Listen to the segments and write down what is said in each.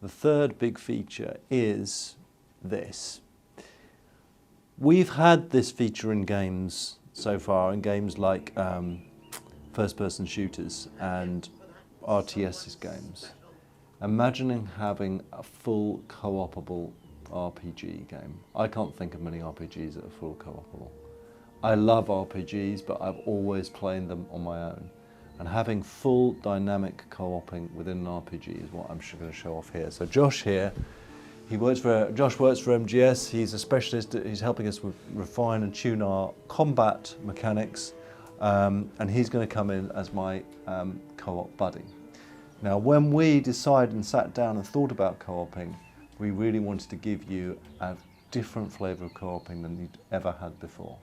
the third big feature is this. We've had this feature in games so far, in games like first-person shooters and RTS games. Imagining having a full co-opable RPG game. I can't think of many RPGs that are full co-opable. I love RPGs, but I've always played them on my own. And having full dynamic co-oping within an RPG is what I'm going to show off here. So Josh here, Josh works for MGS. He's a specialist. He's helping us refine and tune our combat mechanics, and he's going to come in as my co-op buddy. Now, when we decided and sat down and thought about co-oping, we really wanted to give you a different flavour of co-oping than you'd ever had before.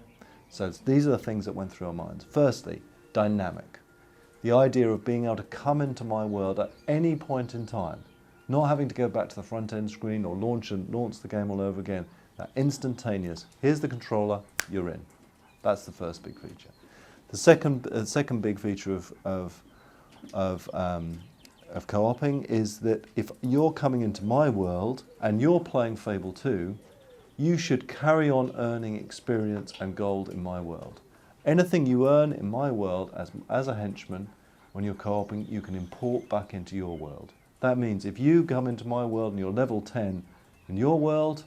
So these are the things that went through our minds. Firstly, dynamic. The idea of being able to come into my world at any point in time, not having to go back to the front end screen or launch the game all over again. That instantaneous, here's the controller, you're in. That's the first big feature. The second big feature of co-oping is that if you're coming into my world and you're playing Fable 2, you should carry on earning experience and gold in my world. Anything you earn in my world as a henchman, when you're co-oping, you can import back into your world. That means if you come into my world and you're level 10 in your world,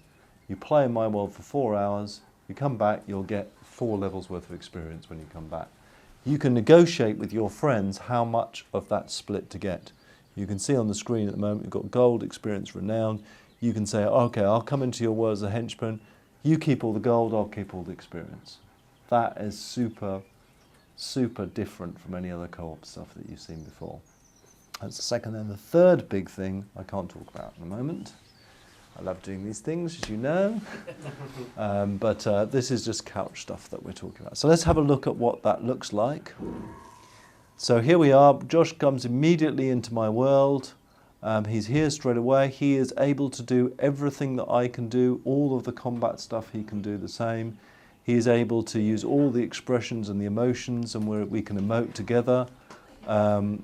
you play in my world for 4 hours, you come back, you'll get 4 levels worth of experience when you come back. You can negotiate with your friends how much of that split to get. You can see on the screen at the moment, you've got gold, experience, renown. You can say, okay, I'll come into your world as a henchman. You keep all the gold, I'll keep all the experience. That is super, super different from any other co-op stuff that you've seen before. That's the second. And the third big thing I can't talk about in a moment. I love doing these things, as you know. But this is just couch stuff that we're talking about. So let's have a look at what that looks like. So here we are. Josh comes immediately into my world. He's here straight away. He is able to do everything that I can do. All of the combat stuff he can do the same. He is able to use all the expressions and the emotions, and we can emote together.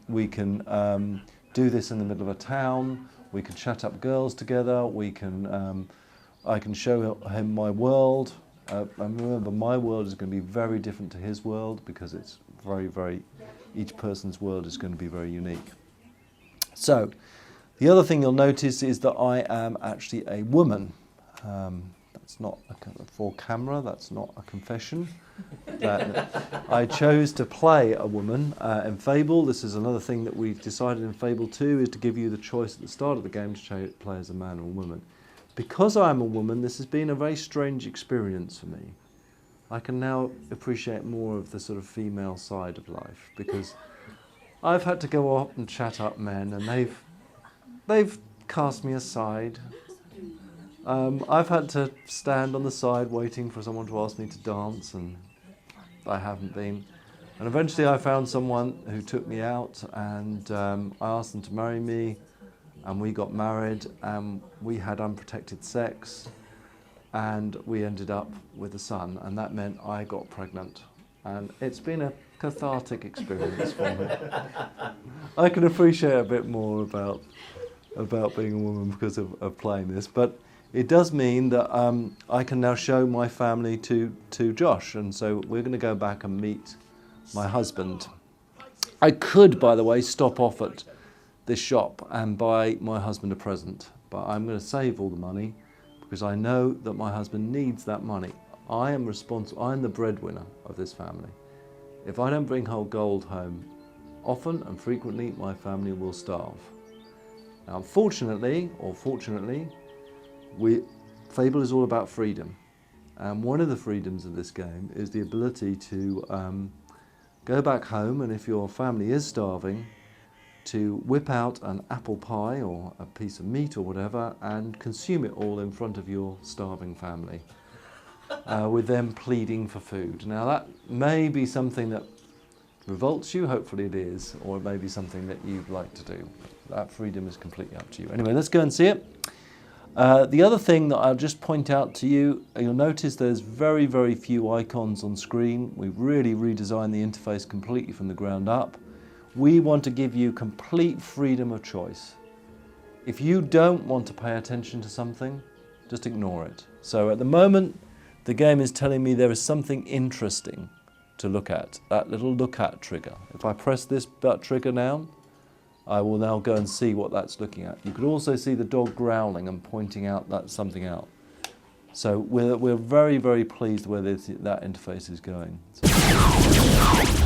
We can do this in the middle of a town. We can chat up girls together. We can, I can show him my world. And remember, my world is going to be very different to his world because it's each person's world is going to be very unique. So, the other thing you'll notice is that I am actually a woman. That's not for camera, that's not a confession. I chose to play a woman in Fable. This is another thing that we've decided in Fable 2 is to give you the choice at the start of the game to play as a man or a woman. Because I'm a woman, this has been a very strange experience for me. I can now appreciate more of the sort of female side of life because I've had to go up and chat up men and they've cast me aside. I've had to stand on the side waiting for someone to ask me to dance, and I haven't been. And eventually I found someone who took me out, and I asked them to marry me, and we got married, and we had unprotected sex, and we ended up with a son, and that meant I got pregnant. And it's been a cathartic experience for me. I can appreciate a bit more about being a woman because of playing this, but it does mean that I can now show my family to Josh, and so we're going to go back and meet my husband. I could, by the way, stop off at this shop and buy my husband a present, but I'm going to save all the money because I know that my husband needs that money. I am responsible. I'm the breadwinner of this family. If I don't bring whole gold home often and frequently, my family will starve. Now, unfortunately, or fortunately, Fable is all about freedom, and one of the freedoms of this game is the ability to go back home, and if your family is starving, to whip out an apple pie or a piece of meat or whatever and consume it all in front of your starving family, with them pleading for food. Now that may be something that revolts you, hopefully it is, or it may be something that you'd like to do. That freedom is completely up to you. Anyway, let's go and see it. The other thing that I'll just point out to you, you'll notice there's very, very few icons on screen. We've really redesigned the interface completely from the ground up. We want to give you complete freedom of choice. If you don't want to pay attention to something, just ignore it. So at the moment, the game is telling me there is something interesting to look at, that little look at trigger. If I press this trigger now, I will now go and see what that's looking at. You could also see the dog growling and pointing out that something out. So we're very, very pleased where that interface is going. So